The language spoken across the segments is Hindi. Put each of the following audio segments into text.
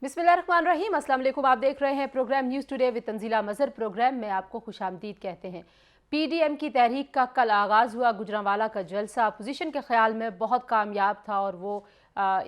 बिस्मिल्लाहिर्रहमानिर्रहीम। अस्सलाम वालेकुम। आप देख रहे हैं program news today with Tanzila Mazhar. Program में आपको खुशामदीद कहते हैं। पीडीएम की तहरीक का कल आगाज़ हुआ। गुजरांवाला का जलसा अपोजिशन के ख्याल में बहुत कामयाब था और वो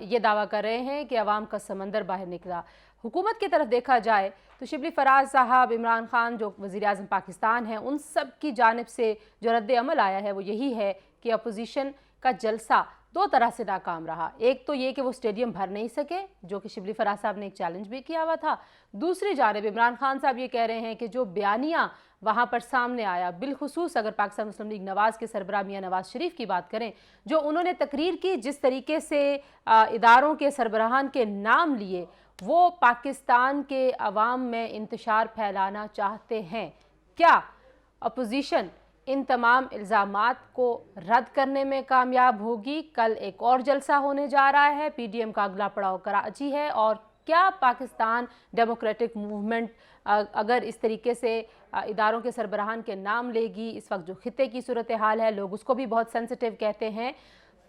ये दावा कर रहे हैं कि अवाम का समंदर बाहर निकला। हुकूमत की तरफ देखा जाए तो शिबली फराज साहब, इमरान खान जो वज़ीर आज़म पाकिस्तान हैं, उन सब की जानिब से जो रद्द अमल आया है वो यही है कि अपोजिशन का जलसा दो तरह से नाकाम रहा। एक तो ये कि वो स्टेडियम भर नहीं सके, जो कि शिबली फराज साहब ने एक चैलेंज भी किया हुआ था। दूसरी जानिब इमरान खान साहब ये कह रहे हैं कि जो बयानिया वहाँ पर सामने आया, बिलखुसूस अगर पाकिस्तान मुस्लिम लीग नवाज़ के सरबराह मियां नवाज शरीफ की बात करें, जो उन्होंने तकरीर की, जिस तरीके से इदारों के सरबराहान के नाम लिए, वो पाकिस्तान के अवाम में इंतशार फैलाना चाहते हैं। क्या अपोजिशन इन तमाम इल्ज़ामात को रद्द करने में कामयाब होगी? कल एक और जलसा होने जा रहा है। पीडीएम का अगला पड़ाव कराची है। और क्या पाकिस्तान डेमोक्रेटिक मूवमेंट अगर इस तरीके से इदारों के सरबराहान के नाम लेगी, इस वक्त जो खित्ते की सूरत हाल है, लोग उसको भी बहुत सेंसिटिव कहते हैं,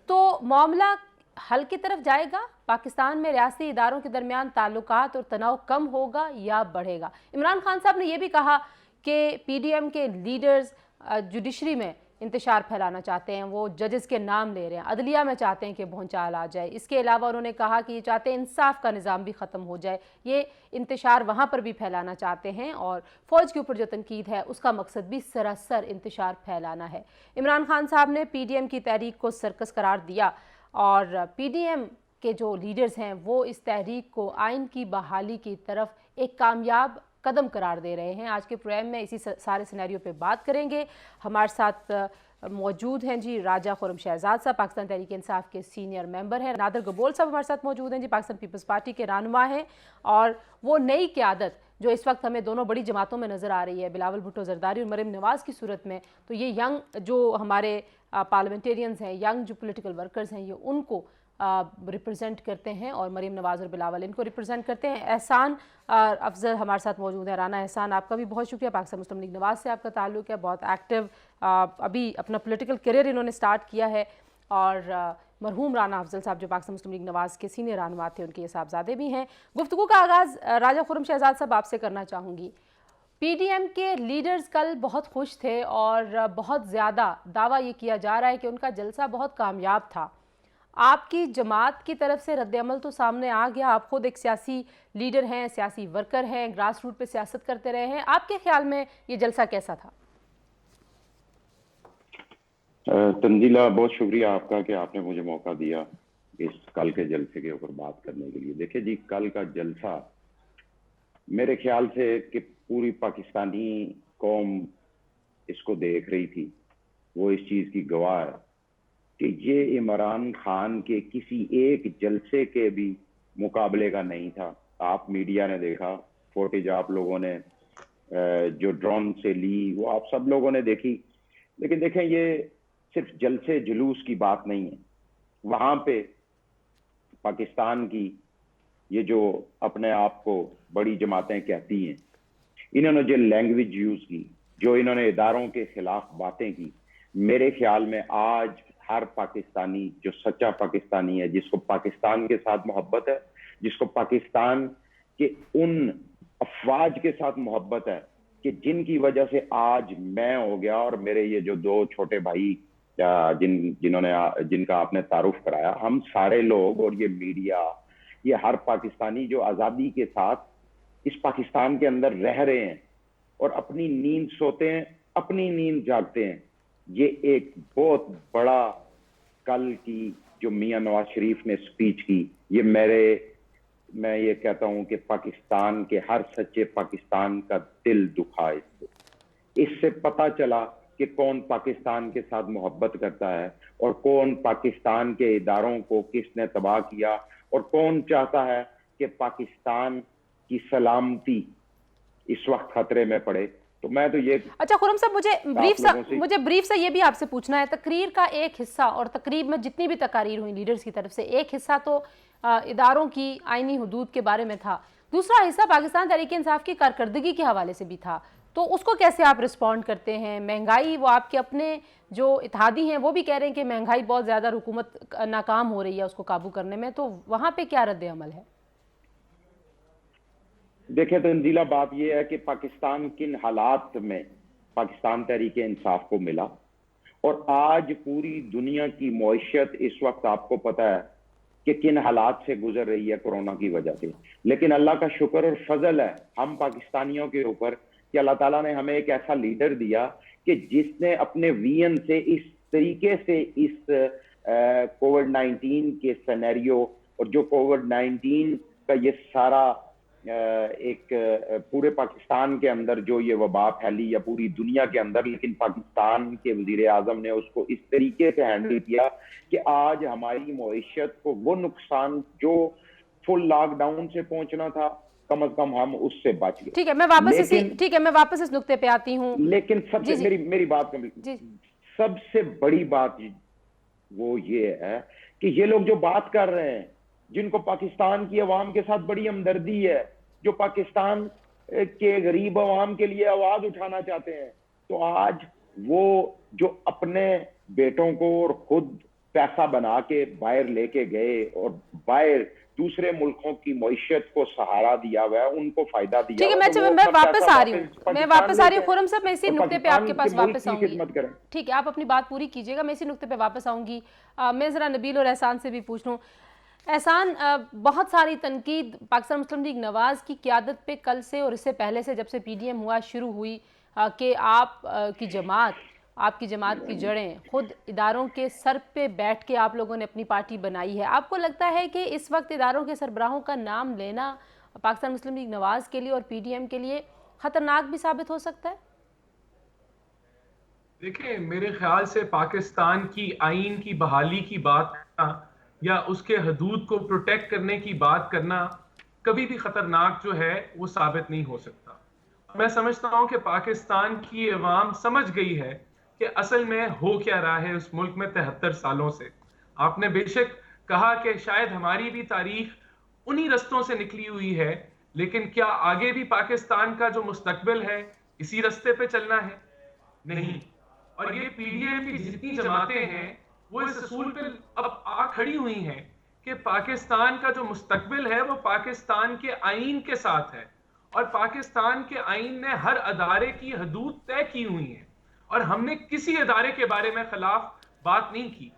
तो मामला हल की तरफ जाएगा? पाकिस्तान में रियासती इदारों के दरमियान ताल्लुकात और तनाव कम होगा या बढ़ेगा? इमरान खान साहब ने यह भी कहा कि पीडीएम के लीडर्स जुडिशरी में इंतशार फैलाना चाहते हैं, वो जजेस के नाम ले रहे हैं, अदलिया में चाहते हैं कि भूचाल आ जाए। इसके अलावा उन्होंने कहा कि ये चाहते हैं इंसाफ का निज़ाम भी ख़त्म हो जाए, ये इंतशार वहाँ पर भी फैलाना चाहते हैं। और फ़ौज के ऊपर जो तनकीद है उसका मकसद भी सरासर इंतशार फैलाना है। इमरान खान साहब ने पीडीएम की तहरीक को सर्कस करार दिया और पीडीएम के जो लीडर्स हैं वो इस तहरीक को आइन की बहाली की तरफ एक कामयाब कदम करार दे रहे हैं। आज के प्रोग्राम में इसी सारे सिनेरियो पे बात करेंगे। हमारे साथ मौजूद हैं जी राजा खुरम शहजाद साहब, पाकिस्तान तहरीक इंसाफ के सीनियर मेंबर हैं। नादर गबोल साहब हमारे साथ मौजूद हैं जी, पाकिस्तान पीपल्स पार्टी के रहनुमा हैं। और वो नई क़यादत जो इस वक्त हमें दोनों बड़ी जमातों में नज़र आ रही है, बिलावल भुट्टो जरदारी और मरीम नवाज़ की सूरत में, तो ये यंग जो हमारे पार्लियामेंटेरियंस हैं, यंग जो पोलिटिकल वर्कर्स हैं, ये उनको रिप्रेजेंट करते हैं और मरीम नवाज़ और बिलावल इनको रिप्रेजेंट करते हैं। एहसान अफजल हमारे साथ मौजूद है। राना एहसान, आपका भी बहुत शुक्रिया। पाकिस्तान मुस्लिम लीग नवाज़ से आपका ताल्लुक़ है, बहुत एक्टिव, अभी अपना पॉलिटिकल करियर इन्होंने स्टार्ट किया है। और मरहूम राना अफजल साहब जो पाकिस्तान मुस्लिम लीग नवाज़ के सीनियर रहनुमा थे, उनके ये साहबजादे भी हैं। गुफ्तगू का आगाज़ राजा खुरम शहजाद साहब आपसे करना चाहूँगी। पीडीएम के लीडर्स कल बहुत खुश थे और बहुत ज़्यादा दावा ये किया जा रहा है कि उनका जलसा बहुत कामयाब था। आपकी जमात की तरफ से रद्द-ए-अमल तो सामने आ गया। आप खुद एक सियासी लीडर हैं, सियासी वर्कर हैं, ग्रास रूट पे सियासत करते रहे हैं। आपके ख्याल में ये जलसा कैसा था? तंजीला, बहुत शुक्रिया आपका कि आपने मुझे मौका दिया इस कल के जलसे के ऊपर बात करने के लिए। देखिए जी, कल का जलसा मेरे ख्याल से कि पूरी पाकिस्तानी कौम इसको देख रही थी, वो इस चीज की गवाह है कि ये इमरान खान के किसी एक जलसे के भी मुकाबले का नहीं था। आप मीडिया ने देखा, फुटेज आप लोगों ने जो ड्रोन से ली वो आप सब लोगों ने देखी। लेकिन देखें, ये सिर्फ जलसे जुलूस की बात नहीं है। वहां पे पाकिस्तान की ये जो अपने आप को बड़ी जमातें कहती हैं, इन्होंने जो लैंग्वेज यूज की, जो इन्होंने इदारों के खिलाफ बातें की, मेरे ख्याल में आज हर पाकिस्तानी जो सच्चा पाकिस्तानी है, जिसको पाकिस्तान के साथ मोहब्बत है, जिसको पाकिस्तान के उन अफवाज के साथ मोहब्बत है कि जिनकी वजह से आज मैं हो गया और मेरे ये जो दो छोटे भाई जिनका आपने तारुफ कराया, हम सारे लोग और ये मीडिया, ये हर पाकिस्तानी जो आजादी के साथ इस पाकिस्तान के अंदर रह रहे हैं और अपनी नींद सोते हैं, अपनी नींद जागते हैं। ये एक बहुत बड़ा कल की जो मियां नवाज शरीफ ने स्पीच की, ये मैं ये कहता हूं कि पाकिस्तान के हर सच्चे पाकिस्तान का दिल दुखा। इससे पता चला कि कौन पाकिस्तान के साथ मोहब्बत करता है और कौन पाकिस्तान के इदारों को किसने तबाह किया और कौन चाहता है कि पाकिस्तान की सलामती इस वक्त खतरे में पड़े। तो मैं तो ये अच्छा खुरम साहब, मुझे ब्रीफ से ये भी आपसे पूछना है, तकरीर का एक हिस्सा और तकरीब में जितनी भी तकारीर हुई लीडर्स की तरफ से, एक हिस्सा तो इदारों की आईनी हुदूद के बारे में था, दूसरा हिस्सा पाकिस्तान तहरीक इंसाफ की कारकर्दगी के हवाले से भी था। तो उसको कैसे आप रिस्पॉन्ड करते हैं? महंगाई, वो आपके अपने जो इत्तेहादी हैं वो भी कह रहे हैं कि महंगाई बहुत ज़्यादा, हुकूमत नाकाम हो रही है उसको काबू करने में, तो वहाँ पे क्या रद्द अमल है? देखिए तंजीला, बात यह है कि पाकिस्तान किन हालात में पाकिस्तान तहरीक इंसाफ को मिला, और आज पूरी दुनिया की मईशत इस वक्त आपको पता है कि किन हालात से गुजर रही है कोरोना की वजह से। लेकिन अल्लाह का शुक्र और फजल है हम पाकिस्तानियों के ऊपर कि अल्लाह ताला ने हमें एक ऐसा लीडर दिया कि जिसने अपने विजन से इस तरीके से इस कोविड-19 के सिनेरियो और जो कोविड-19 का ये सारा एक पूरे पाकिस्तान के अंदर जो ये वबा फैली या पूरी दुनिया के अंदर, लेकिन पाकिस्तान के वजीर आजम ने उसको इस तरीके से हैंडल किया कि आज हमारी मईशत को वो नुकसान जो फुल लॉकडाउन से पहुंचना था, कम अज कम हम उससे बच गए। ठीक है, मैं वापस इस नुक्ते पे आती हूँ। लेकिन सबसे मेरी बात सबसे बड़ी बात वो ये है कि ये लोग जो बात कर रहे हैं, जिनको पाकिस्तान की अवाम के साथ बड़ी हमदर्दी है, जो पाकिस्तान के गरीब अवाम के लिए आवाज उठाना चाहते हैं, तो आज वो जो अपने बेटों को और खुद पैसा बना के बाहर लेके गए और बाहर दूसरे मुल्कों की मईशत को सहारा दिया हुआ है, उनको फायदा दिया। ठीक है, मैं वापस आ रही हूँ खुर्रम साहब, मैं इसी नुक्ते पे आपके पास वापस आऊंगी। ठीक है, आप अपनी बात पूरी कीजिएगा, मैं इसी नुक्ते पे वापस आऊंगी। मैं जरा नबील और एहसान से भी पूछ लूँ। एहसान, बहुत सारी तनकीद पाकिस्तान मुस्लिम लीग नवाज की क़यादत पे कल से और इससे पहले से जब से PDM हुआ शुरू हुई कि आपकी जमात की जड़ें खुद इदारों के सर पे बैठ के आप लोगों ने अपनी पार्टी बनाई है। आपको लगता है कि इस वक्त इदारों के सरबराहों का नाम लेना पाकिस्तान मुस्लिम लीग नवाज के लिए और PDM के लिए खतरनाक भी साबित हो सकता है? देखिए, मेरे ख्याल से पाकिस्तान की आईन की बहाली की बात करना या उसके हदूद को प्रोटेक्ट करने की बात करना कभी भी खतरनाक जो है वो साबित नहीं हो सकता। मैं समझता हूं कि पाकिस्तान की अवाम समझ गई है कि असल में हो क्या रहा है उस मुल्क में 73 सालों से। आपने बेशक कहा कि शायद हमारी भी तारीख उन्हीं रस्तों से निकली हुई है, लेकिन क्या आगे भी पाकिस्तान का जो मुस्तकबिल है इसी रास्ते पे चलना है? नहीं। और ये PDM की जितनी जमातें हैं वो इस असूल पे अब आ खड़ी हुई हैं कि पाकिस्तान का जो मुस्तकबिल है वो पाकिस्तान के आईन के साथ है, और पाकिस्तान के आईन ने हर अदारे की हदूद तय की हुई है, और हमने किसी अदारे के बारे में खिलाफ बात नहीं की।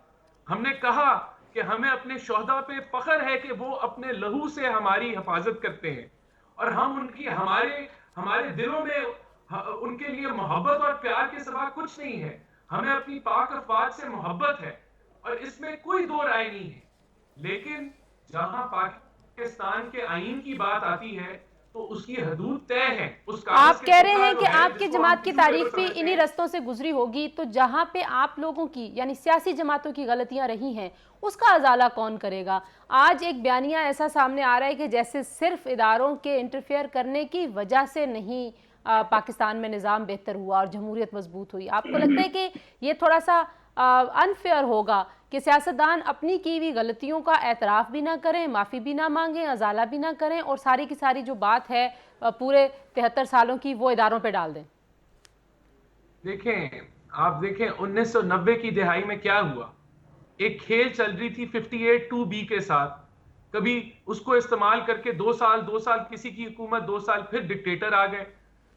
हमने कहा कि हमें अपने शोहदा पे फख्र है कि वो अपने लहू से हमारी हिफाजत करते हैं, और हम उनकी हमारे दिलों में उनके लिए मोहब्बत और प्यार के सिवा कुछ नहीं है। हमें अपनी पाक अफवाज से मोहब्बत है और इसमें कोई दो राय नहीं है। लेकिन जहां पाकिस्तान के आईन की बात आती है तो उसकी हदूद तय है। आप कह रहे हैं कि आपकी जमात की तारीख भी इन्हीं रस्तों से गुजरी होगी, तो जहां पे आप लोगों की यानी सियासी जमातों की गलतियां रही हैं उसका अजाला कौन करेगा? आज एक बयानिया ऐसा सामने आ रहा है कि जैसे सिर्फ इदारों के इंटरफेयर करने की वजह से नहीं पाकिस्तान में निज़ाम बेहतर हुआ और जमहूरियत मजबूत हुई। आपको लगता है कि ये थोड़ा सा अनफेयर होगा कि सियासतदान अपनी की हुई गलतियों का एतराफ़ भी ना करें, माफ़ी भी ना मांगें, अजाला भी ना करें और सारी की सारी जो बात है पूरे 73 सालों की वो इदारों पे डाल दें? आप देखें 1990 की दिहाई में क्या हुआ। एक खेल चल रही थी 58(2)B के साथ। कभी उसको इस्तेमाल करके 2 साल किसी की हुकूमत, 2 साल फिर डिक्टेटर आ गए।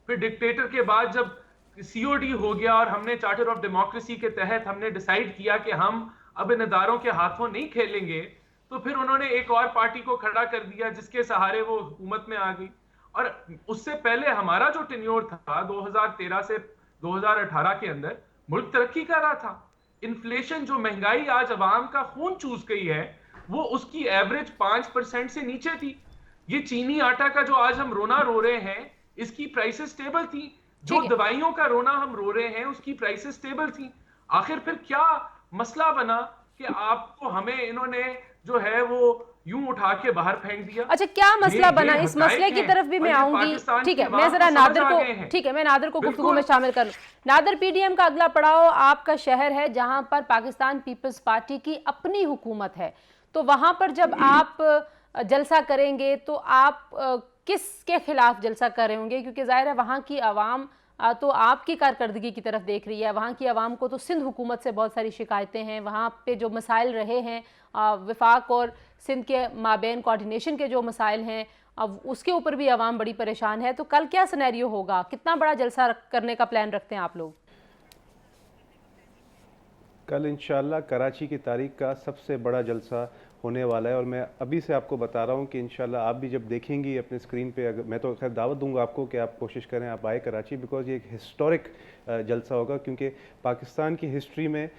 फिर डिक्टेटर के बाद जब COD हो गया और हमने चार्टर ऑफ डेमोक्रेसी के तहत हमने डिसाइड किया कि हम अब इन इदारों के हाथों नहीं खेलेंगे, तो फिर उन्होंने एक और पार्टी को खड़ा कर दिया जिसके सहारे वो हुकूमत में आ गई। और उससे पहले हमारा जो टेन्योर था 2013 से 2018 के अंदर मुल्क तरक्की कर रहा था। इन्फ्लेशन, जो महंगाई आज अवाम का खून चूस गई है, वो उसकी एवरेज 5% से नीचे थी। ये चीनी आटा का जो आज हम रोना रो रहे हैं, इसकी प्राइसेस स्टेबल थी। जो दवाइयों का रोना हम रो रहे हैं उसकी प्राइसेस स्टेबल थी। आखिर फिर क्या मसला बना कि आपको हमें इन्होंने जो है वो यूं उठा के बाहर फेंक दिया? अच्छा, क्या मसला बना? इस मसले की तरफ भी मैं आऊंगी। ठीक है, मैं जरा नादिर को गुफ्तगू में शामिल कर लूं। नादिर, PDM का अगला पड़ाव आपका शहर है जहां पर पाकिस्तान पीपल्स पार्टी की अपनी हुकूमत है, तो वहां पर जब आप जलसा करेंगे तो आप किसके खिलाफ जलसा कर रहे होंगे? क्योंकि जाहिर है वहाँ की आवाम तो आपकी कारकर्दगी की तरफ देख रही है। वहाँ की आवाम को तो सिंध हुकूमत से बहुत सारी शिकायतें हैं, वहाँ पे जो मसाइल रहे हैं, वफाक और सिंध के माबेन कोऑर्डिनेशन के जो मसाइल हैं, अब उसके ऊपर भी आवाम बड़ी परेशान है। तो कल क्या सिनेरियो होगा, कितना बड़ा जलसा करने का प्लान रखते हैं आप लोग? कल इंशाल्लाह कराची की तारीख का सबसे बड़ा जलसा होने वाला है, और मैं अभी से आपको बता रहा हूँ कि इंशाल्लाह आप भी जब देखेंगी अपने स्क्रीन पे, अगर मैं तो खैर दावत दूंगा आपको कि आप कोशिश करें, आप आए कराची, बिकॉज़ ये एक हिस्टोरिक जलसा होगा, क्योंकि पाकिस्तान की हिस्ट्री में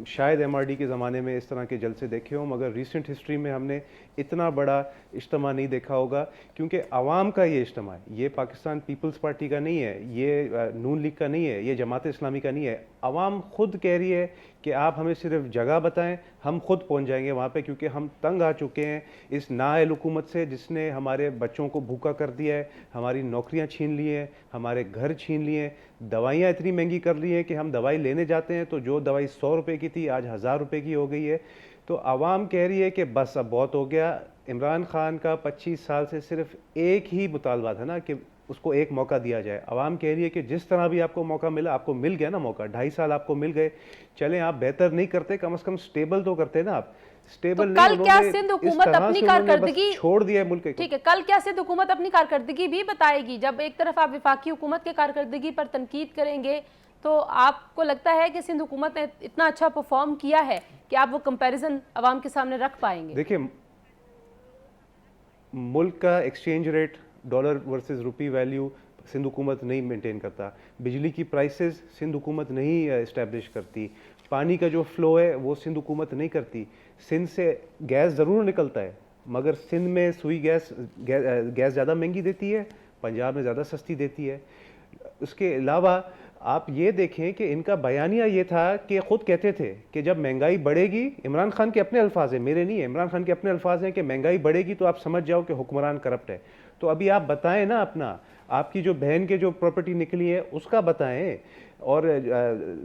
शायद MRD के ज़माने में इस तरह के जलसे देखे हों, मगर रिसेंट हिस्ट्री में हमने इतना बड़ा इज्तिमा नहीं देखा होगा, क्योंकि आवाम का ये इज्तिमा है, ये पाकिस्तान पीपल्स पार्टी का नहीं है, ये नून लीग का नहीं है, ये जमात इस्लामी का नहीं है। आवाम खुद कह रही है कि आप हमें सिर्फ जगह बताएं, हम खुद पहुंच जाएंगे वहाँ पे, क्योंकि हम तंग आ चुके हैं इस नाअहल हुकूमत से, जिसने हमारे बच्चों को भूखा कर दिया है, हमारी नौकरियाँ छीन ली हैं, हमारे घर छीन लिए हैं, दवाइयाँ इतनी महंगी कर ली हैं कि हम दवाई लेने जाते हैं तो जो दवाई 100 रुपये की थी आज 1000 रुपये की हो गई है। तो आवाम कह रही है कि बस अब बहुत हो गया। इमरान खान का 25 साल से सिर्फ एक ही मुतालबा था ना कि उसको एक मौका दिया जाए। आवाम कह रही है कि जिस तरह भी आपको मौका मिला, आपको मिल गया ना मौका, 2.5 साल आपको मिल गए, चलें आप बेहतर नहीं करते, कम से कम स्टेबल तो करते ना आप। स्टेबल तो नहीं, कल क्या सिंध हुकूमत अपनी कारकर्दगी छोड़ दिया है मुल्क। ठीक है, कल क्या सिंध हुकूमत अपनी कारकर्दगी भी बताएगी? जब एक तरफ आप विफाकी हुकूमत के कारकर्दगी पर तनकीद करेंगे, तो आपको लगता है कि सिंध हुकूमत ने इतना अच्छा परफॉर्म किया है कि आप वो कंपैरिजन अवाम के सामने रख पाएंगे? देखिए, मुल्क का एक्सचेंज रेट डॉलर वर्सेस रुपी वैल्यू सिंध हुकूमत नहीं मेंटेन करता, बिजली की प्राइसेस सिंध हुकूमत नहीं इस्टेब्लिश करती, पानी का जो फ़्लो है वो सिंध हुकूमत नहीं करती। सिंध से गैस ज़रूर निकलता है, मगर सिंध में सुई गैस ज़्यादा महंगी देती है, पंजाब में ज़्यादा सस्ती देती है। उसके अलावा आप ये देखें कि इनका बयानिया ये था कि खुद कहते थे कि जब महंगाई बढ़ेगी, इमरान खान के अपने अल्फाज हैं, मेरे नहीं है, इमरान खान के अपने अल्फाज हैं कि महंगाई बढ़ेगी तो आप समझ जाओ कि हुक्मरान करप्ट है। तो अभी आप बताएं ना अपना, आपकी जो बहन के जो प्रॉपर्टी निकली है उसका बताएं। और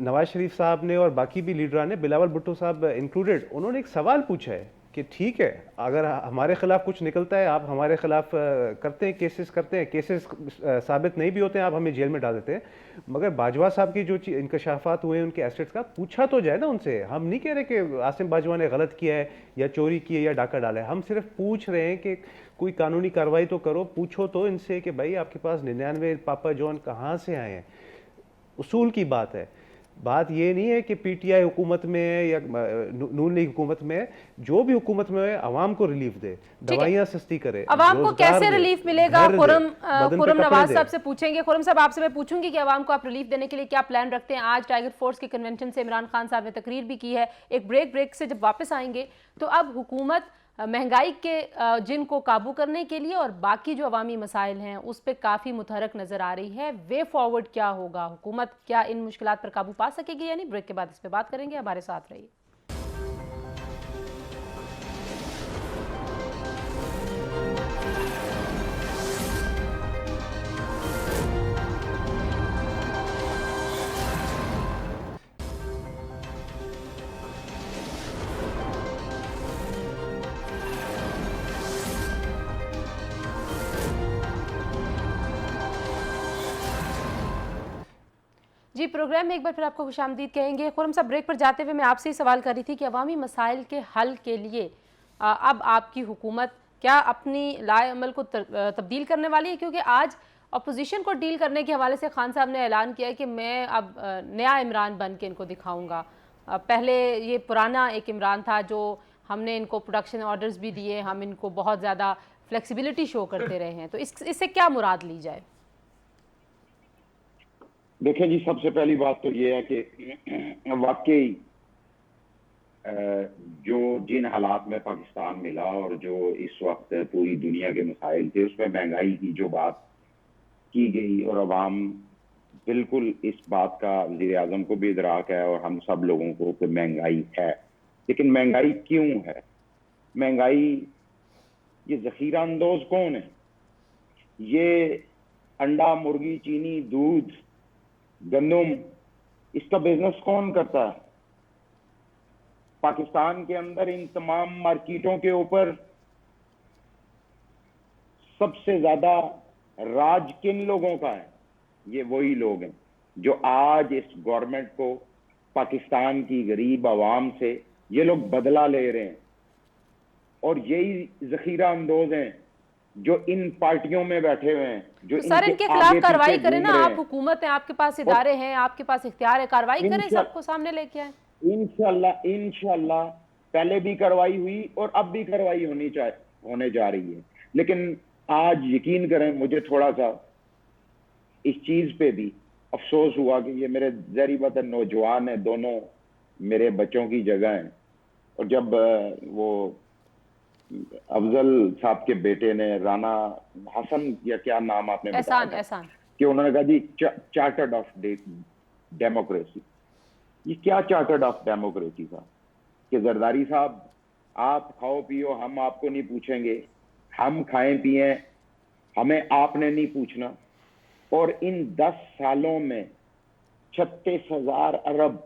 नवाज शरीफ साहब ने और बाकी भी लीडरान ने, बिलावल भुट्टो साहब इंक्लूडेड, उन्होंने एक सवाल पूछा है कि ठीक है अगर हमारे खिलाफ कुछ निकलता है, आप हमारे खिलाफ करते हैं, केसेस करते हैं, केसेस साबित नहीं भी होते हैं, आप हमें जेल में डाल देते हैं, मगर बाजवा साहब की जो इंकशाफात हुए हैं उनके एसेट्स का, पूछा तो जाए ना उनसे। हम नहीं कह रहे कि आसिम बाजवा ने गलत किया है या चोरी की है या डाका डाला है, हम सिर्फ पूछ रहे हैं कि कोई कानूनी कार्रवाई तो करो, पूछो तो इनसे कि भाई आपके पास 99 पापा जॉन कहाँ से आए हैं। उसूल की बात है, बात ये नहीं है कि PTI हुकूमत में है या नून लीग हुकूमत में है, जो भी हुकूमत में है आवाम को रिलीफ दे, दवाइयाँ सस्ती करे, आवाम को कैसे रिलीफ मिलेगा? खुरम नवाज साहब से पूछेंगे। खुरम साहब, आपसे मैं पूछूंगी कि आवाम को आप रिलीफ देने के लिए क्या प्लान रखते हैं? आज टाइगर फोर्स के कन्वेंशन से इमरान खान साहब ने तकरीर भी की है। एक ब्रेक से जब वापस आएंगे तो अब हुकूमत महंगाई के जिनको काबू करने के लिए और बाकी जो अवामी मसाइल हैं उस पर काफ़ी मुतहरक नज़र आ रही है। वे फॉरवर्ड क्या होगा? हुकूमत क्या इन मुश्किलात पर काबू पा सकेगी या नहीं? ब्रेक के बाद इस पर बात करेंगे, हमारे साथ रहिए। जी, प्रोग्राम में एक बार फिर आपको खुशामदीद कहेंगे। खुरम साहब, ब्रेक पर जाते हुए मैं आपसे ही सवाल कर रही थी कि अवामी मसाइल के हल के लिए अब आपकी हुकूमत क्या अपनी लाए अमल को तब्दील करने वाली है? क्योंकि आज अपोजिशन को डील करने के हवाले से खान साहब ने ऐलान किया है कि मैं अब नया इमरान बन के इनको दिखाऊंगा। पहले ये पुराना एक इमरान था जो हमने इनको प्रोडक्शन ऑर्डर्स भी दिए, हम इनको बहुत ज़्यादा फ्लेक्सिबिलिटी शो करते रहे हैं, तो इससे क्या मुराद ली जाए? देखिए जी, सबसे पहली बात तो ये है कि वाकई जो जिन हालात में पाकिस्तान मिला और जो इस वक्त पूरी दुनिया के मसाइल थे, उसमें महंगाई की जो बात की गई और अवाम बिल्कुल इस बात का वज़ीर आज़म को भी इदराक है और हम सब लोगों को कि महंगाई है। लेकिन महंगाई क्यों है? महंगाई, ये ज़ख़ीरा अंदोज़ कौन है? ये अंडा, मुर्गी, चीनी, दूध, गंदम, इसका बिजनेस कौन करता है? पाकिस्तान के अंदर इन तमाम मार्केटों के ऊपर सबसे ज्यादा राज किन लोगों का है? ये वही लोग हैं जो आज इस गवर्नमेंट को, पाकिस्तान की गरीब आवाम से ये लोग बदला ले रहे हैं, और यही ज़ख़ीरा अंदोज हैं जो इन पार्टियों में बैठे हुए हैं, जो तो सर इनके खिलाफ आगे कार्रवाई पीछे करें घूम ना, रहे आप हैं। हुकूमत हैं, आपके पास इदारे हैं, आपके पास इख्तियार है, कार्रवाई करें, इंशा सबको सामने लेके आए। इंशाल्लाह इंशाल्लाह पहले भी कार्रवाई हुई और अब भी कार्रवाई होने जा रही है। लेकिन आज यकीन करें, मुझे थोड़ा सा इस चीज पे भी अफसोस हुआ कि ये मेरे ज़ाहिर बात है नौजवान है, दोनों मेरे बच्चों की जगह हैं। और जब वो अफजल साहब के बेटे ने, राना हसन या क्या नाम आपने बताया एहसान था, एहसान कि उन्होंने कहा जी चार्टर्ड ऑफ डेमोक्रेसी, ये क्या चार्टर्ड ऑफ डेमोक्रेसी था कि जरदारी साहब आप खाओ पियो, हम आपको नहीं पूछेंगे, हम खाएं पिए, हमें आपने नहीं पूछना। और इन 10 सालों में 36,000 अरब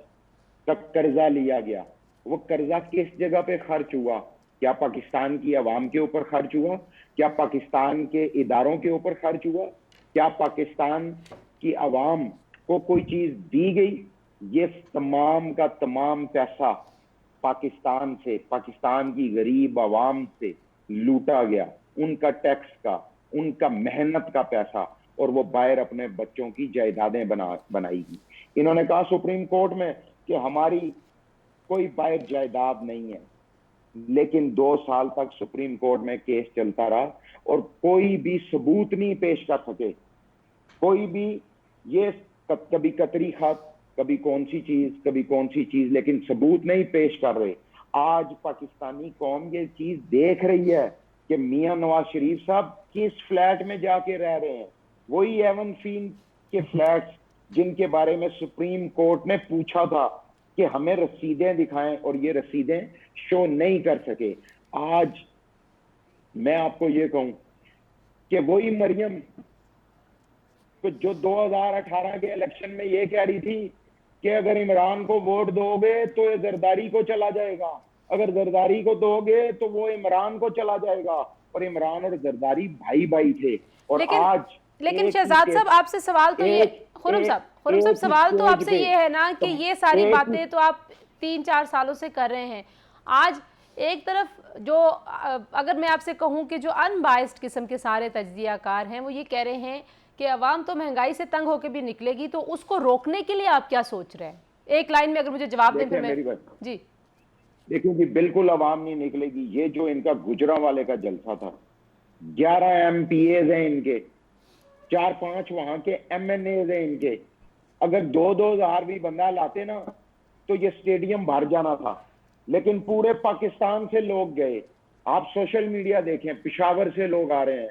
का कर्जा लिया गया। वो कर्जा किस जगह पे खर्च हुआ? क्या पाकिस्तान की आवाम के ऊपर खर्च हुआ? क्या पाकिस्तान के इदारों के ऊपर खर्च हुआ? क्या पाकिस्तान की आवाम को कोई चीज दी गई? ये तमाम का तमाम पैसा पाकिस्तान से, पाकिस्तान की गरीब आवाम से लूटा गया, उनका टैक्स का, उनका मेहनत का पैसा, और वो बाहर अपने बच्चों की जायदादें बनाएगी। इन्होंने कहा सुप्रीम कोर्ट में कि हमारी कोई बाहर जायदाद नहीं है, लेकिन 2 साल तक सुप्रीम कोर्ट में केस चलता रहा और कोई भी सबूत नहीं पेश कर सके। कोई भी, ये कभी कतरी खत, कभी कौन सी चीज, कभी कौन सी चीज, लेकिन सबूत नहीं पेश कर रहे। आज पाकिस्तानी कौम ये चीज देख रही है कि मियां नवाज शरीफ साहब किस फ्लैट में जाके रह रहे हैं, वही एवन फीन के फ्लैट्स जिनके बारे में सुप्रीम कोर्ट ने पूछा था कि हमें रसीदें दिखाएं, और ये रसीदें शो नहीं कर सके। आज मैं आपको ये कहूं कि वही मरियम जो 2018 के इलेक्शन में ये कह रही थी कि अगर इमरान को वोट दोगे तो ये जरदारी को चला जाएगा, अगर जरदारी को दोगे तो वो इमरान को चला जाएगा, और इमरान और जरदारी भाई भाई थे। और लेकिन शहजाद साहब आपसे सवाल तो ये, खुरम साहब सवाल तो आपसे ये है ना कि ये सारी बातें तो आप 3-4 सालों से कर रहे हैं। आज एक तरफ जो, अगर मैं आपसे कहूं कि जो अनबाइस्ड किस्म के सारे तज्जियाकार हैं वो ये कह रहे हैं कि अवाम तो महंगाई से तंग होकर भी निकलेगी, तो उसको रोकने के लिए आप क्या सोच रहे हैं? एक लाइन में अगर मुझे जवाब दें फिर मैं जी। देखिए जी, बिल्कुल अवाम नहीं निकलेगी। ये जो इनका गुजरांवाले का जलसा था, 11 MPAs हैं इनके, 4-5 वहां के MNAs हैं इनके। अगर 2-2 हजार भी बंदा लाते ना तो ये स्टेडियम भर जाना था, लेकिन पूरे पाकिस्तान से लोग गए। आप सोशल मीडिया देखें, पेशावर से लोग आ रहे हैं,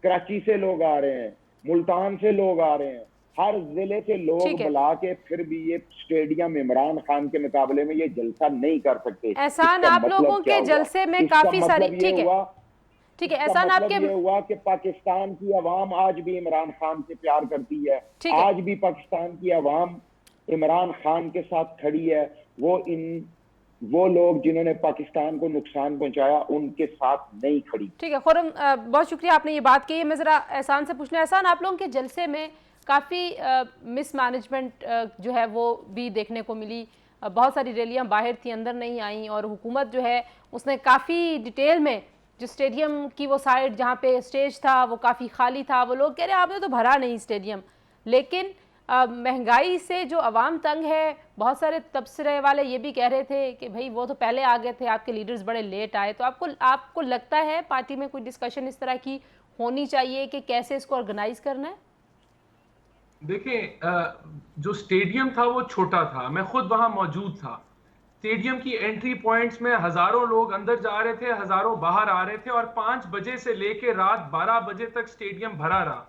कराची से लोग आ रहे हैं, मुल्तान से लोग आ रहे हैं, हर जिले से लोग बुला के, फिर भी ये स्टेडियम इमरान खान के मुकाबले में ये जलसा नहीं कर सकते। एहसान, आप लोगों के जलसे में काफी सारी, ठीक है एहसान, आपके ये हुआ कि पाकिस्तान की आवाम आज भी इमरान खान से प्यार करती है, आज भी पाकिस्तान की आवाम इमरान खान के साथ खड़ी है। वो लोग जिन्होंने पाकिस्तान को नुकसान पहुंचाया उनके साथ नहीं खड़ी। ठीक है खुरम, बहुत शुक्रिया आपने ये बात की है। मैं जरा एहसान से पूछना, एहसान आप लोगों के जलसे में काफ़ी मिसमैनेजमेंट जो है वो भी देखने को मिली, बहुत सारी रैलियां बाहर थी, अंदर नहीं आई, और हुकूमत जो है उसने काफ़ी डिटेल में जो स्टेडियम की वो साइड जहाँ पे स्टेज था वो काफ़ी खाली था, वो लोग कह रहे हैं आपने तो भरा नहीं स्टेडियम। लेकिन महंगाई से जो अवाम तंग है, बहुत सारे तबसरे वाले ये भी कह रहे थे कि भाई वो तो पहले आ गए थे, आपके लीडर्स बड़े लेट आए। तो आपको लगता है पार्टी में कोई डिस्कशन इस तरह की होनी चाहिए कि कैसे इसको ऑर्गेनाइज करना है? देखिए, जो स्टेडियम था वो छोटा था, मैं खुद वहां मौजूद था। स्टेडियम की एंट्री पॉइंट्स में हजारों लोग अंदर जा रहे थे, हजारों बाहर आ रहे थे, और 5 बजे से लेकर रात 12 बजे तक स्टेडियम भरा रहा।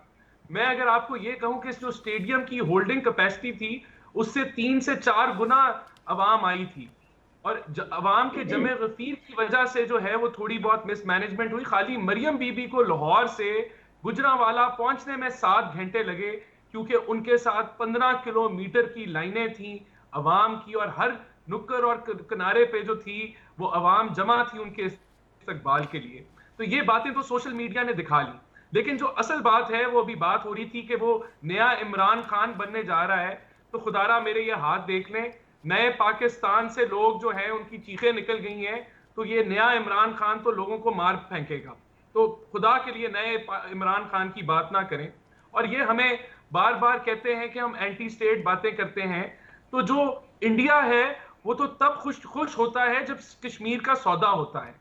मैं अगर आपको ये कहूं कि जो स्टेडियम की होल्डिंग कैपेसिटी थी उससे 3 से 4 गुना अवाम आई थी, और अवाम के जमे गफीर की वजह से जो है वो थोड़ी बहुत मिसमैनेजमेंट हुई। खाली मरियम बीबी को लाहौर से गुजरांवाला पहुंचने में 7 घंटे लगे, क्योंकि उनके साथ 15 किलोमीटर की लाइनें थी अवाम की, और हर नुक्कड़ और किनारे पे जो थी वो अवाम जमा थी उनके इस्तकबाल के लिए। तो ये बातें तो सोशल मीडिया ने दिखा ली, लेकिन जो असल बात है वो अभी बात हो रही थी कि वो नया इमरान खान बनने जा रहा है। तो खुदारा मेरे ये हाथ देख लें, नए पाकिस्तान से लोग जो हैं उनकी चीखें निकल गई हैं, तो ये नया इमरान खान तो लोगों को मार फेंकेगा। तो खुदा के लिए नए इमरान खान की बात ना करें। और ये हमें बार बार कहते हैं कि हम एंटी स्टेट बातें करते हैं, तो जो इंडिया है वो तो तब खुश होता है जब कश्मीर का सौदा होता है।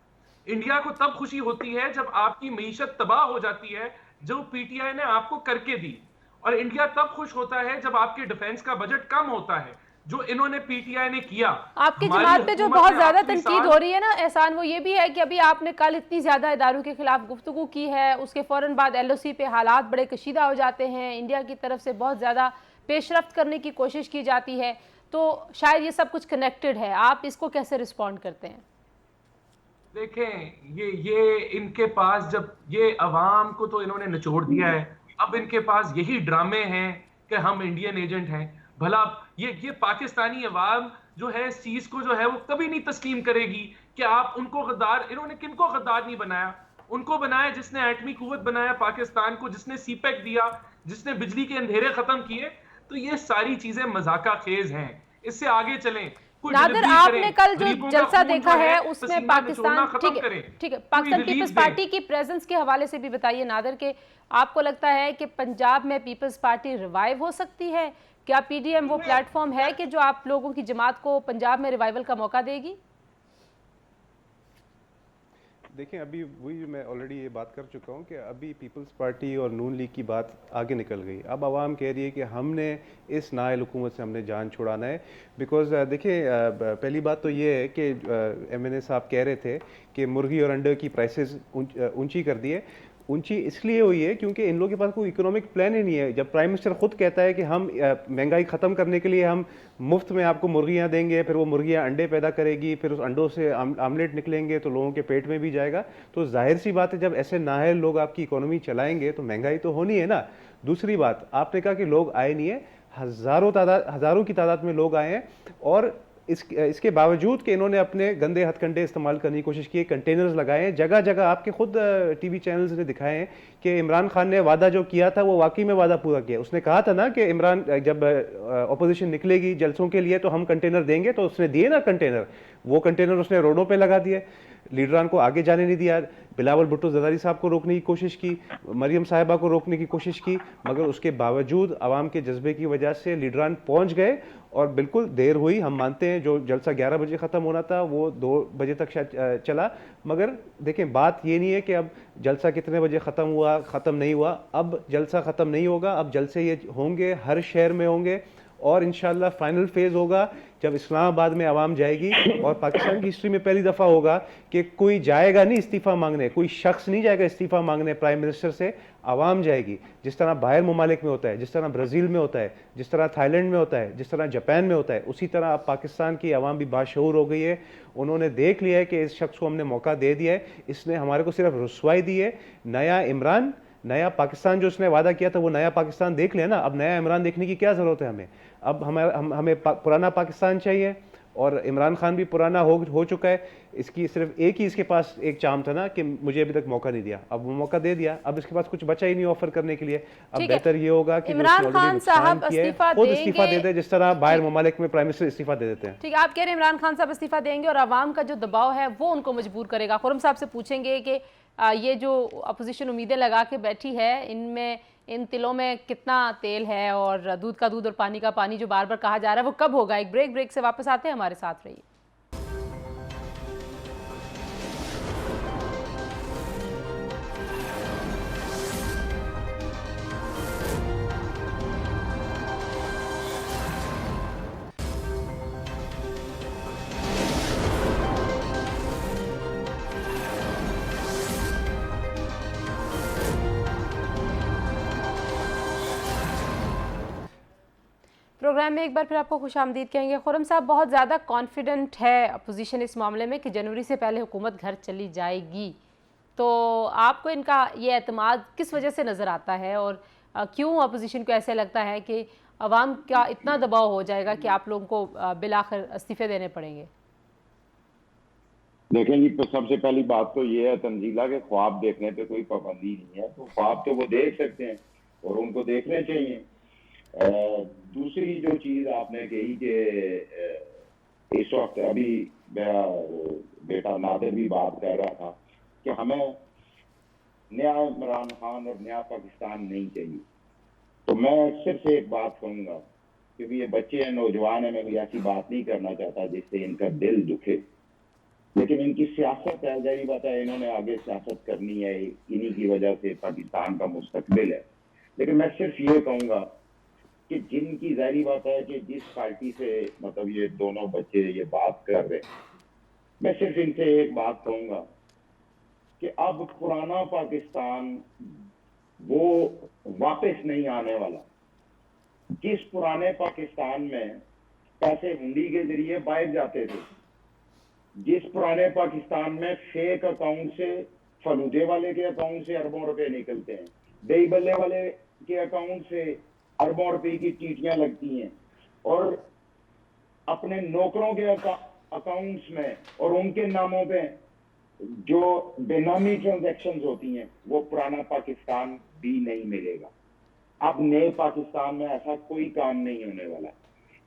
इंडिया को तब खुशी होती है जब आपकी मईशत तबाह हो जाती है, जो पीटीआई ने आपको करके दी। और इंडिया तब खुश होता है जब आपके डिफेंस का बजट कम होता है, जो इन्होंने पीटीआई ने किया। आपकी हमारी जमात पे जो हुकूमत बहुत ने ज्यादा आखिरी तनकीद साल हो रही है ना एहसान, वो ये भी है कि अभी आपने कल इतनी ज्यादा इदारों के खिलाफ गुफ्तगू की है, उसके फौरन बाद एलओसी पे हालात बड़े कशीदा हो जाते हैं, इंडिया की तरफ से बहुत ज्यादा पेशरफ्त करने की कोशिश की जाती है, तो शायद ये सब कुछ कनेक्टेड है। आप इसको कैसे रिस्पॉन्ड करते हैं? देखें, ये इनके पास, जब ये अवाम को तो इन्होंने निचोड़ दिया है, अब इनके पास यही ड्रामे हैं कि हम इंडियन एजेंट हैं। भला ये पाकिस्तानी अवाम जो है इस चीज को जो है वो कभी नहीं तस्लीम करेगी कि आप उनको गद्दार, इन्होंने किनको गद्दार नहीं बनाया? उनको बनाया जिसने एटमी कुव्वत बनाया पाकिस्तान को, जिसने सीपेक दिया, जिसने बिजली के अंधेरे खत्म किए। तो ये सारी चीजें मजाका खेज हैं, इससे आगे चलें। नादिर, आपने कल जो जलसा देखा है उसमें पाकिस्तान, ठीक है, पाकिस्तान पीपल्स पार्टी की प्रेजेंस के हवाले से भी बताइए नादिर, के आपको लगता है कि पंजाब में पीपल्स पार्टी रिवाइव हो सकती है? क्या पीडीएम वो प्लेटफॉर्म है कि जो आप लोगों की जमात को पंजाब में रिवाइवल का मौका देगी? देखें, अभी वही मैं ऑलरेडी ये बात कर चुका हूँ कि अभी पीपल्स पार्टी और नून लीग की बात आगे निकल गई। अब आवाम कह रही है कि हमने इस नाअहल हुकूमत से हमने जान छुड़ाना है। बिकॉज देखिए, पहली बात तो ये है कि एमएनए साहब कह रहे थे कि मुर्गी और अंडे की प्राइसेस ऊंची कर दी है। ऊंची इसलिए हुई है क्योंकि इन लोगों के पास कोई इकोनॉमिक प्लान ही नहीं है। जब प्राइम मिनिस्टर खुद कहता है कि हम महंगाई ख़त्म करने के लिए हम मुफ्त में आपको मुर्गियां देंगे, फिर वो मुर्गियां अंडे पैदा करेगी, फिर उस अंडों से आमलेट निकलेंगे तो लोगों के पेट में भी जाएगा। तो जाहिर सी बात है, जब ऐसे नाअहल लोग आपकी इकोनॉमी चलाएंगे तो महंगाई तो होनी है ना। दूसरी बात, आपने कहा कि लोग आए नहीं है, हज़ारों की तादाद में लोग आए हैं, और इसके बावजूद कि इन्होंने अपने गंदे हथकंडे इस्तेमाल करने की कोशिश की, कंटेनर्स लगाए हैं जगह जगह। आपके खुद टीवी चैनल्स ने दिखाए हैं कि इमरान खान ने वादा जो किया था वो वाकई में वादा पूरा किया। उसने कहा था ना कि इमरान जब अपोजिशन निकलेगी जलसों के लिए तो हम कंटेनर देंगे, तो उसने दिए ना कंटेनर। वो कंटेनर उसने रोडों पे लगा दिए, लीडरान को आगे जाने नहीं दिया। बिलावल भुट्टो जरदारी साहब को रोकने की कोशिश की, मरियम साहिबा को रोकने की कोशिश की, मगर उसके बावजूद आवाम के जज्बे की वजह से लीडरान पहुंच गए। और बिल्कुल देर हुई, हम मानते हैं, जो जलसा 11 बजे ख़त्म होना था वो 2 बजे तक शायद चला। मगर देखें, बात ये नहीं है कि अब जलसा कितने बजे ख़त्म हुआ, ख़त्म नहीं हुआ। अब जलसा ख़त्म नहीं होगा, अब जलसे ये होंगे, हर शहर में होंगे, और इंशाल्लाह फाइनल फेज़ होगा जब इस्लामाबाद में आवाम जाएगी। और पाकिस्तान की हिस्ट्री में पहली दफ़ा होगा कि कोई जाएगा नहीं इस्तीफ़ा मांगने, कोई शख्स नहीं जाएगा इस्तीफ़ा मांगने प्राइम मिनिस्टर से, आवाम जाएगी। जिस तरह बाहर ममालिक में होता है, जिस तरह ब्राज़ील में होता है, जिस तरह थाईलैंड में होता है, जिस तरह जापान में होता है, उसी तरह अब पाकिस्तान की आवाम भी बाशऊर हो गई है। उन्होंने देख लिया है कि इस शख्स को हमने मौका दे दिया है, इसने हमारे को सिर्फ रुसवाई दी है। नया इमरान, नया पाकिस्तान जो उसने वादा किया था वो नया पाकिस्तान देख लिया ना। अब नया इमरान देखने की क्या ज़रूरत है हमें? अब हमें पुराना पाकिस्तान चाहिए, और इमरान खान भी पुराना हो चुका है। इसकी सिर्फ एक ही इसके पास एक चाम था ना कि मुझे अभी तक मौका नहीं दिया, अब वो मौका दे दिया, अब इसके पास कुछ बचा ही नहीं ऑफर करने के लिए। अब बेहतर ये होगा कि इमरान खान साहब इस्तीफा दे दे, जिस तरह बाहर ममालिक में प्राइम मिनिस्टर इस्तीफा दे देते हैं। ठीक है, आप कह रहे हैं इमरान खान साहब इस्तीफा देंगे और आवाम का जो दबाव है वो उनको मजबूर करेगा। खुरम साहब से पूछेंगे कि ये जो अपोजिशन उम्मीदें लगा के बैठी है, इनमें, इन तिलों में कितना तेल है, और दूध का दूध और पानी का पानी जो बार बार कहा जा रहा है वो कब होगा? एक ब्रेक से वापस आते हैं, हमारे साथ रहिए। प्रोग्राम में एक बार फिर आपको खुशामदीद कहेंगे। खुरम साहब, बहुत ज़्यादा कॉन्फिडेंट है अपोजिशन इस मामले में कि जनवरी से पहले हुकूमत घर चली जाएगी, तो आपको इनका ये एतमाद किस वजह से नज़र आता है, और क्यों अपोजिशन को ऐसे लगता है कि अवाम का इतना दबाव हो जाएगा कि आप लोगों को बिलाखिर इस्तीफे देने पड़ेंगे? देखें जी, तो सबसे पहली बात तो ये है तंजीला के ख्वाब देखने पे कोई पाबंदी नहीं है, तो ख्वाब तो वो देख सकते हैं और उनको देखने चाहिए। दूसरी जो चीज आपने कही कि इस वक्त अभी मेरा बेटा नादिर भी बात कर रहा था कि हमें नया इमरान खान और नया पाकिस्तान नहीं चाहिए। तो मैं सिर्फ एक बात कहूंगा, क्योंकि ये बच्चे हैं, नौजवान है, मैं कोई ऐसी बात नहीं करना चाहता जिससे इनका दिल दुखे, लेकिन इनकी सियासत है, जाहिर बात है इन्होंने आगे सियासत करनी है, इन्हीं की वजह से पाकिस्तान का मुस्तकबिल है। लेकिन मैं सिर्फ ये कहूंगा कि जिनकी जाहिर बात है कि जिस पार्टी से मतलब ये दोनों बच्चे ये बात कर रहे हैं, मैं सिर्फ इनसे एक बात कहूंगा कि अब पुराना पाकिस्तान वो वापस नहीं आने वाला। जिस पुराने पाकिस्तान में पैसे हुंडी के जरिए बाहर जाते थे, जिस पुराने पाकिस्तान में फेक अकाउंट से, फलूदे वाले के अकाउंट से अरबों रुपए निकलते हैं, दही बल्ले वाले के अकाउंट से अरबों रुपए की टीटियां लगती हैं, और अपने नौकरों के अकाउंट्स में और उनके नामों पे जो बेनामी ट्रांजैक्शंस होती हैं, वो पुराना पाकिस्तान भी नहीं मिलेगा। अब नए पाकिस्तान में ऐसा कोई काम नहीं होने वाला।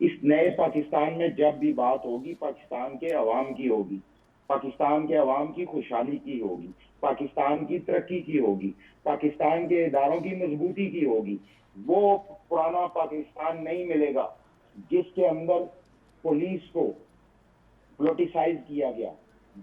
इस नए पाकिस्तान में जब भी बात होगी, पाकिस्तान के अवाम की होगी, पाकिस्तान के अवाम की खुशहाली की होगी, पाकिस्तान की तरक्की की होगी, पाकिस्तान के इदारों की मजबूती की होगी। वो पुराना पाकिस्तान नहीं मिलेगा जिसके अंदर पुलिस को पोलिटिसाइज किया गया,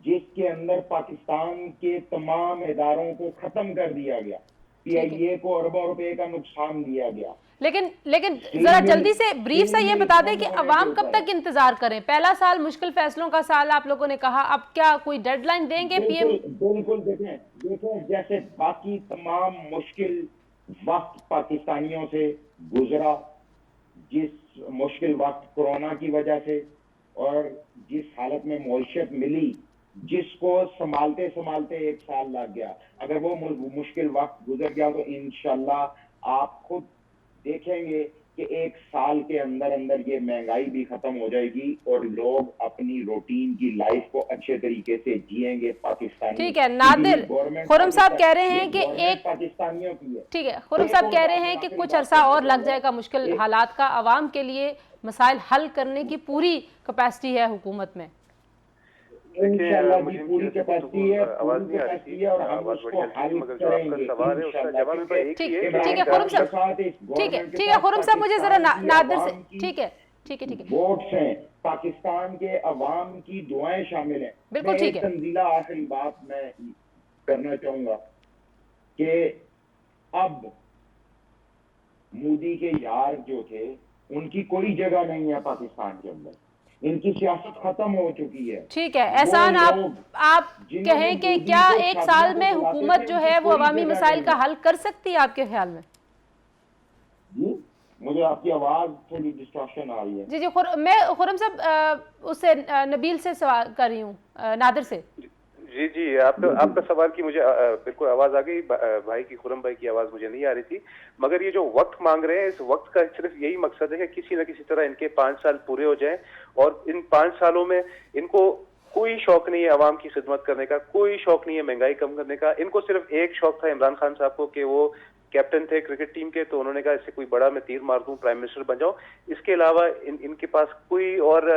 जिसके अंदर पाकिस्तान के तमाम इदारों को खत्म कर दिया गया, PIA को अरबों रुपए का नुकसान दिया गया। लेकिन जरा जल्दी से ब्रीफ सा ये बता दें कि अवाम कब तक इंतजार करें? पहला साल मुश्किल फैसलों का साल आप लोगों ने कहा, अब क्या कोई डेडलाइन देंगे PM? बिल्कुल देखें जैसे बाकी तमाम मुश्किल वक्त पाकिस्तानियों से गुजरा, जिस मुश्किल वक्त कोरोना की वजह से और जिस हालत में मईशत मिली, जिसको संभालते संभालते एक साल लग गया, अगर वो मुश्किल वक्त गुजर गया तो इंशाल्लाह आप खुद देखेंगे कि एक साल के अंदर अंदर ये महंगाई भी खत्म हो जाएगी और लोग अपनी रूटीन की लाइफ को अच्छे तरीके से जिएंगे। पाकिस्तानी, ठीक है नादिर, खुरम साहब कह रहे हैं कि एक पाकिस्तानियों की है, ठीक है, खुरम साहब कह रहे हैं कि कुछ अरसा और लग जाएगा मुश्किल हालात का, अवाम के लिए मसाइल हल करने की पूरी कैपेसिटी है हुकूमत में। इंशाल्लाह जी पूरी कैपेसिटी है, आवाज नहीं आ रही थी और हम उसको हल करेंगे। ठीक है खुरम साहब, ठीक है खुरम साहब, मुझे जरा नादिर से, ठीक है वोट्स हैं, पाकिस्तान के अवाम की दुआएं शामिल हैं। बिल्कुल ठीक है। तंजीला आखिरी बात मैं करना चाहूंगा कि अब मोदी के यार जो थे उनकी कोई जगह नहीं है पाकिस्तान के अंदर, इनकी सियासत खत्म हो चुकी है। ठीक है एहसान, आप कहें कि क्या एक साल में हुकूमत जो है वो अवामी मसाइल का हल कर सकती है आपके ख्याल में? जी मुझे आपकी आवाज थोड़ी डिस्टॉर्शन आ रही है। जी मैं खुरम साहब उससे नबील से सवाल कर रही हूँ, नादिर से। जी आपका सवाल की मुझे बिल्कुल आवाज आ गई, भाई की, खुरम भाई की आवाज मुझे नहीं आ रही थी। मगर ये जो वक्त मांग रहे हैं, इस वक्त का सिर्फ यही मकसद है कि किसी न किसी तरह इनके 5 साल पूरे हो जाएं और इन 5 सालों में इनको कोई शौक नहीं है आवाम की खिदमत करने का, कोई शौक नहीं है महंगाई कम करने का। इनको सिर्फ एक शौक था इमरान खान साहब को कि वो कैप्टन थे क्रिकेट टीम के, तो उन्होंने कहा इससे कोई बड़ा मैं तीर मार दूं, प्राइम मिनिस्टर बन जाऊं। इसके अलावा इनके पास कोई और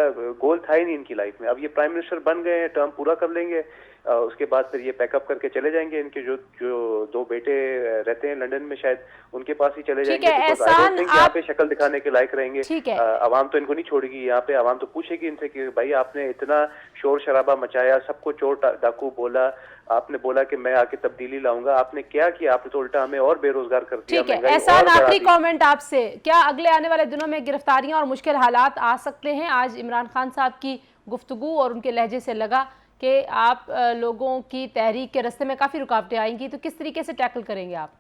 गोल था ही नहीं इनकी लाइफ में। अब ये प्राइम मिनिस्टर बन गए हैं, टर्म पूरा कर लेंगे, उसके बाद फिर ये पैकअप करके चले जाएंगे। इनके जो 2 बेटे रहते हैं लंदन में, शायद उनके पास ही चले जाएंगे। यहाँ पे शक्ल दिखाने के लायक रहेंगे। आवाम तो इनको नहीं छोड़ेगी, यहाँ पे आवाम तो पूछेगी इनसे कि भाई आपने इतना शोर शराबा मचाया, सबको चोर डाकू बोला, आपने बोला कि मैं आके तब्दीली लाऊंगा, आपने क्या किया? आपने तो उल्टा हमें और बेरोजगार कर दिया। ठीक है एहसान, आखिरी कमेंट आपसे, क्या अगले आने वाले दिनों में गिरफ्तारियां और मुश्किल हालात आ सकते हैं? आज इमरान खान साहब की गुफ्तगू और उनके लहजे से लगा कि आप लोगों की तहरीक के रास्ते में काफी रुकावटें आएंगी, तो किस तरीके से टैकल करेंगे आप?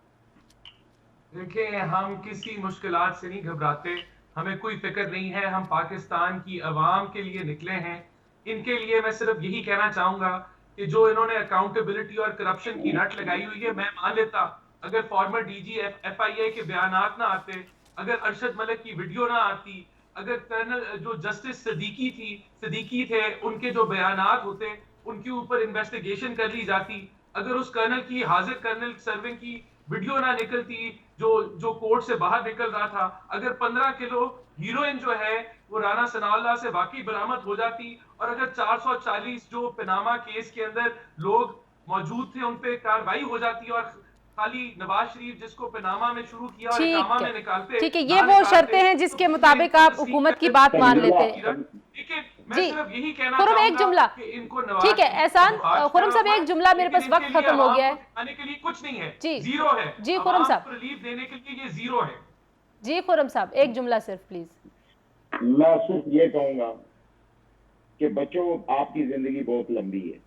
देखिए हम किसी मुश्किलात से नहीं घबराते, हमें कोई फिक्र नहीं है, हम पाकिस्तान की आवाम के लिए निकले हैं। इनके लिए मैं सिर्फ यही कहना चाहूंगा कि जो इन्होंने अकाउंटेबिलिटी और करप्शन की रट लगाई हुई है, मैं मान लेता अगर फॉर्मर DG FIA के बयानात ना आते, अगर अरशद मलिक की वीडियो ना आती, अगर कर्नल जो जस्टिस सिद्दीकी थे उनके जो बयानात होते उनके ऊपर इन्वेस्टिगेशन कर ली जाती, अगर उस कर्नल की हाजिर कर्नल सर्विंग की वीडियो ना निकलती जो कोर्ट से बाहर निकल रहा था, अगर 15 किलो हीरोइन जो है वो राना सनाउल्लाह से वाकई बरामद हो जाती, और अगर 440 जो पनामा केस के अंदर लोग मौजूद थे उन पे कार्रवाई हो जाती और खाली नवाज शरीफ जिसको पनामा में शुरू किया और ठीक इकामा है, में निकालते, ठीक है, ना ये वो निकालते, शर्तें हैं जिसके तो मुताबिक आप हुकूमत की बात मान लेते हैं। देखिए, मैं जी सिर्फ यही कहना खुरम, एक चाहूंगा जुमला, कि इनको नवाज ठीक है शरीफ को एहसान, मुखाज खुरम करा साहब हुआ एक है, जुमला, मेरे लेकिन पास वक्त इनके लिए खत्म हो आवाम गया को है। दिखाने के लिए कुछ नहीं है, जी जीरो है। जी खुरम आवाम साहब, को रिलीफ देने के लिए ये जीरो है। जी खुरम साहब एक जुमला सिर्फ प्लीज। मैं सिर्फ ये कहूंगा कि बच्चों, आपकी जिंदगी बहुत लंबी है,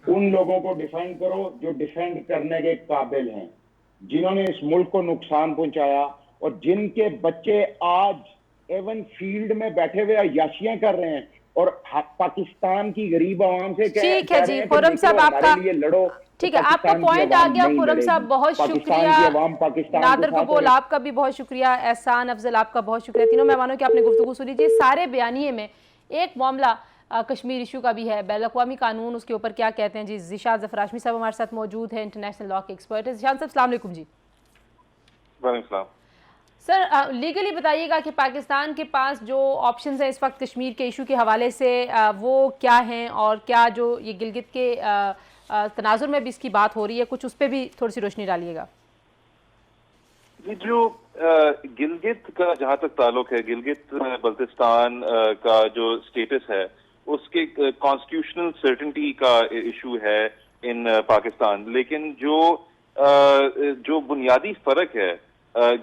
उन लोगों को डिफेंड करो जो डिफेंड करने के काबिल हैं, जिन्होंने इस मुल्क को नुकसान पहुंचाया और जिनके बच्चे आज एवन फील्ड में बैठे हुए अय्याशियां कर रहे हैं और पाकिस्तान की गरीब आवाम से ठीक है कह रहे जी हैं कि खुरम निकलो साहब, आपका हमारे लिए लड़ो। ठीक है, आपका पॉइंट आ गया खुरम साहब, बहुत शुक्रिया। नादर कबूल आपका भी बहुत शुक्रिया, एहसान अफजल आपका बहुत शुक्रिया, तीनों मेहमानों की आपने गुफ्तगू सुनी। जी सारे बयानिए में एक मामला कश्मीर इशू का भी है, बैन-अक़वामी कानून उसके ऊपर क्या कहते हैं। जी ज़िशान ज़फ़र हाशमी साहब हमारे साथ मौजूद हैं, इंटरनेशनल लॉ के एक्सपर्ट हैं। ज़िशान साहब अस्सलाम वालेकुम। जी वालेकुम सर, लीगली बताइएगा कि पाकिस्तान के पास जो ऑप्शंस हैं इस वक्त कश्मीर के इशू के हवाले से वो क्या हैं, और क्या जो ये गिलगित के तनाजुर में भी इसकी बात हो रही है, कुछ उस पर भी थोड़ी सी रोशनी डालिएगा। ये जो गिलगित का जहां तक ताल्लुक है, गिलगित बल्तिस्तान का जो स्टेटस है उसके कॉन्स्टिट्यूशनल सर्टेनिटी का इशू है इन पाकिस्तान। लेकिन जो बुनियादी फर्क है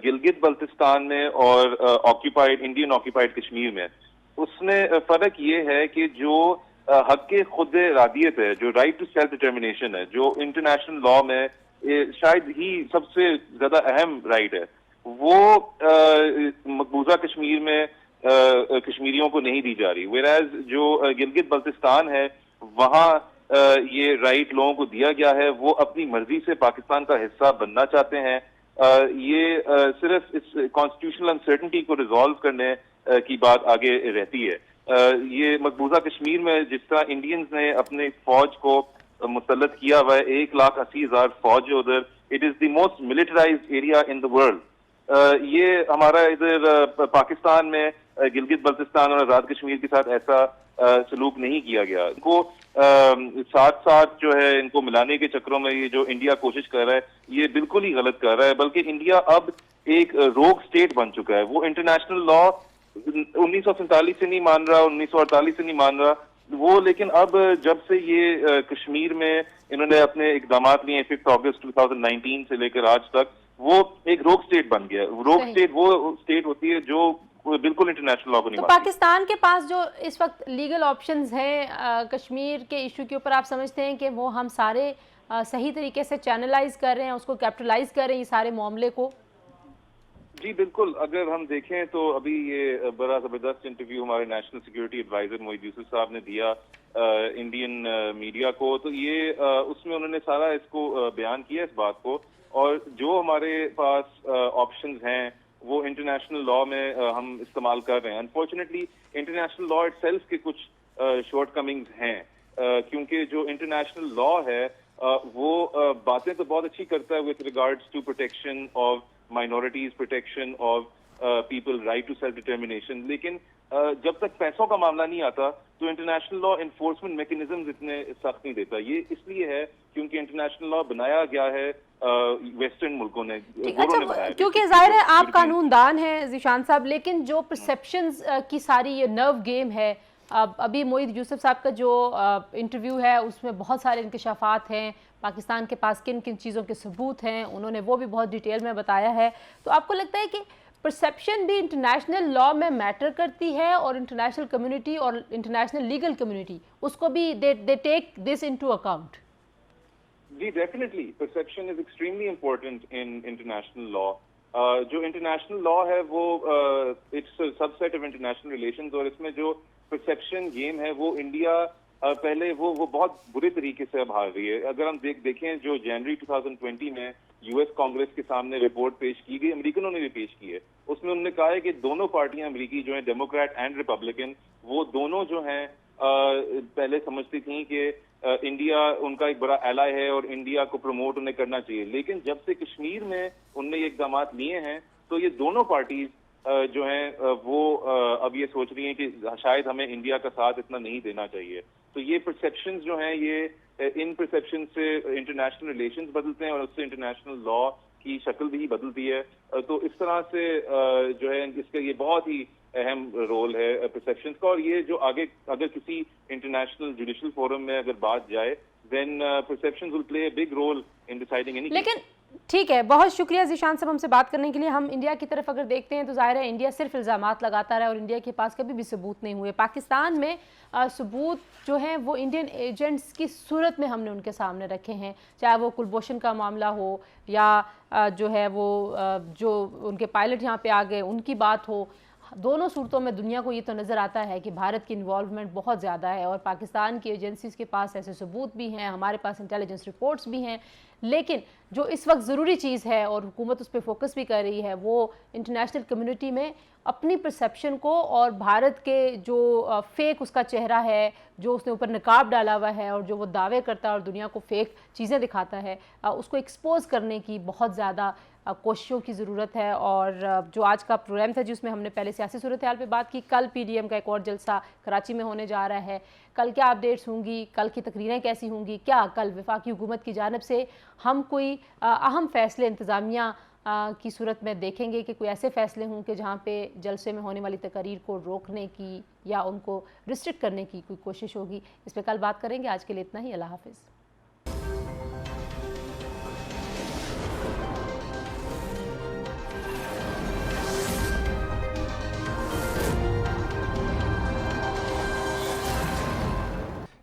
गिलगित बल्तिस्तान में और ऑक्यूपाइड इंडियन ऑक्यूपाइड कश्मीर में, उसमें फर्क ये है कि जो हक खुद इरादियत है, जो राइट टू सेल्फ डिटर्मिनेशन है, जो इंटरनेशनल लॉ में शायद ही सबसे ज्यादा अहम राइट है, वो मकबूजा कश्मीर में कश्मीरियों को नहीं दी जा रही। वेराज जो गिलगित बल्तिस्तान है वहाँ ये राइट लोगों को दिया गया है, वो अपनी मर्जी से पाकिस्तान का हिस्सा बनना चाहते हैं। ये सिर्फ इस कॉन्स्टिट्यूशनल अनसर्टेनिटी को रिजॉल्व करने की बात आगे रहती है। ये मकबूजा कश्मीर में जिस तरह इंडियंस ने अपने फौज को मुसल्लत किया हुआ है, 1,80,000 फौज है उधर, it is the most militarized area in the world. ये हमारा इधर पाकिस्तान में गिलगित बल्तिस्तान और आजाद कश्मीर के साथ ऐसा सलूक नहीं किया गया। इनको साथ साथ जो है इनको मिलाने के चक्करों में ये जो इंडिया कोशिश कर रहा है ये बिल्कुल ही गलत कर रहा है। बल्कि इंडिया अब एक रोग स्टेट बन चुका है। वो इंटरनेशनल लॉ 1947 से नहीं मान रहा, 1948 से नहीं मान रहा वो, लेकिन अब जब से ये कश्मीर में इन्होंने अपने इकदाम लिए 5 अगस्त 2019 से लेकर आज तक, वो एक रोग स्टेट बन गया। रोग स्टेट वो स्टेट होती है जो बिल्कुल इंटरनेशनल लॉ को नहीं तो पाकिस्तान के पास जो इस वक्त लीगल ऑप्शंस हैं कश्मीर के इशू के ऊपर, आप समझते हैं कि वो हम सारे सही तरीके से चैनलाइज कर रहे हैं, उसको कैपिटलाइज कर रहे हैं, ये सारे मामले को? जी बिल्कुल। अगर हम देखें तो अभी ये बड़ा जबरदस्त इंटरव्यू हमारे नेशनल सिक्योरिटी एडवाइजर मोहित यूसुफ साहब ने दिया इंडियन मीडिया को, तो ये उसमें उन्होंने सारा इसको बयान किया इस बात को। और जो हमारे पास ऑप्शंस हैं वो इंटरनेशनल लॉ में हम इस्तेमाल कर रहे हैं। अनफॉर्चुनेटली इंटरनेशनल लॉ इटसेल्फ के कुछ शॉर्ट कमिंग्स हैं, क्योंकि जो इंटरनेशनल लॉ है वो बातें तो बहुत अच्छी करता है with regards to protection of minorities, protection of people, right to self determination, लेकिन जब तक पैसों का मामला नहीं आता तो इंटरनेशनल लॉ इन्फोर्समेंट मैकेनिज्म इतने सख्त नहीं देता। ये इसलिए है क्योंकि इंटरनेशनल लॉ बनाया गया है वेस्टर्न मुल्कों ने, अच्छा, क्योंकि जाहिर है आप कानूनदान हैं ज़िशान साहब, लेकिन जो परसेप्शंस की सारी ये नर्व गेम है, अभी मोहित यूसुफ साहब का जो इंटरव्यू है उसमें बहुत सारे इंकशाफात हैं, पाकिस्तान के पास किन किन चीज़ों के सबूत हैं, उन्होंने वो भी बहुत डिटेल में बताया है। तो आपको लगता है कि परसेप्शन भी इंटरनेशनल लॉ में मैटर करती है, और इंटरनेशनल कम्युनिटी और इंटरनेशनल लीगल कम्युनिटी उसको भी they take this into account? जी definitely, perception is extremely important in international law. जो इंटरनेशनल लॉ है वो it's subset of international relations, और इसमें जो परसेप्शन गेम है वो इंडिया पहले वो बहुत बुरे तरीके से अब हार रही है। अगर हम देखें जो जनवरी 2020 में यूएस कांग्रेस के सामने रिपोर्ट पेश की गई, अमेरिकनों ने भी पेश की है, उसमें उन्होंने कहा है कि दोनों पार्टियां अमेरिकी जो है, डेमोक्रेट एंड रिपब्लिकन, वो दोनों जो हैं पहले समझती थी कि इंडिया उनका एक बड़ा एलाय है और इंडिया को प्रमोट उन्हें करना चाहिए। लेकिन जब से कश्मीर में उनने ये इकदाम लिए हैं तो ये दोनों पार्टीज जो हैं वो अब ये सोच रही हैं कि शायद हमें इंडिया का साथ इतना नहीं देना चाहिए। तो ये परसेप्शंस जो हैं ये इन परसेप्शन से इंटरनेशनल रिलेशंस बदलते हैं और उससे इंटरनेशनल लॉ की शक्ल भी बदलती है। तो इस तरह से जो है इसका ये बहुत ही अहम रोल है परसेप्शन का। और ये जो आगे अगर किसी इंटरनेशनल जुडिशल फोरम में अगर बात जाए, then perceptions will play a big role in deciding any. लेकिन ठीक है, बहुत शुक्रिया ज़ीशान साहब हमसे बात करने के लिए। हम इंडिया की तरफ अगर देखते हैं तो ज़ाहिर है इंडिया सिर्फ इल्ज़ामात लगाता रहा और इंडिया के पास कभी भी सबूत नहीं हुए। पाकिस्तान में सबूत जो हैं वो इंडियन एजेंट्स की सूरत में हमने उनके सामने रखे हैं, चाहे वो कुलभूषण का मामला हो या जो है वो जो उनके पायलट यहाँ पे आ गए उनकी बात हो। दोनों सूरतों में दुनिया को ये तो नज़र आता है कि भारत की इन्वॉल्वमेंट बहुत ज़्यादा है और पाकिस्तान की एजेंसीज के पास ऐसे सबूत भी हैं, हमारे पास इंटेलिजेंस रिपोर्ट्स भी हैं। लेकिन जो इस वक्त ज़रूरी चीज़ है और हुकूमत उस पर फोकस भी कर रही है वो इंटरनेशनल कम्युनिटी में अपनी परसेप्शन को और भारत के जो फेक उसका चेहरा है, जो उसने ऊपर नकाब डाला हुआ है और जो वो दावे करता है और दुनिया को फेक चीज़ें दिखाता है, उसको एक्सपोज करने की बहुत ज़्यादा कोशिशों की ज़रूरत है। और जो आज का प्रोग्राम था जिसमें हमने पहले सियासी सूरत हाल पे बात की, कल PDM का एक और जलसा कराची में होने जा रहा है। कल क्या अपडेट्स होंगी, कल की तकरीरें कैसी होंगी, क्या कल वफाकी हुकूमत की जानिब से हम कोई अहम फ़ैसले इंतज़ामिया की सूरत में देखेंगे कि कोई ऐसे फ़ैसले हों कि जहाँ पे जलसे में होने वाली तकरीर को रोकने की या उनको रिस्ट्रिक्ट करने की कोई कोशिश होगी। इस पर कल बात करेंगे। आज के लिए इतना ही। अल्लाह हाफ़िज़।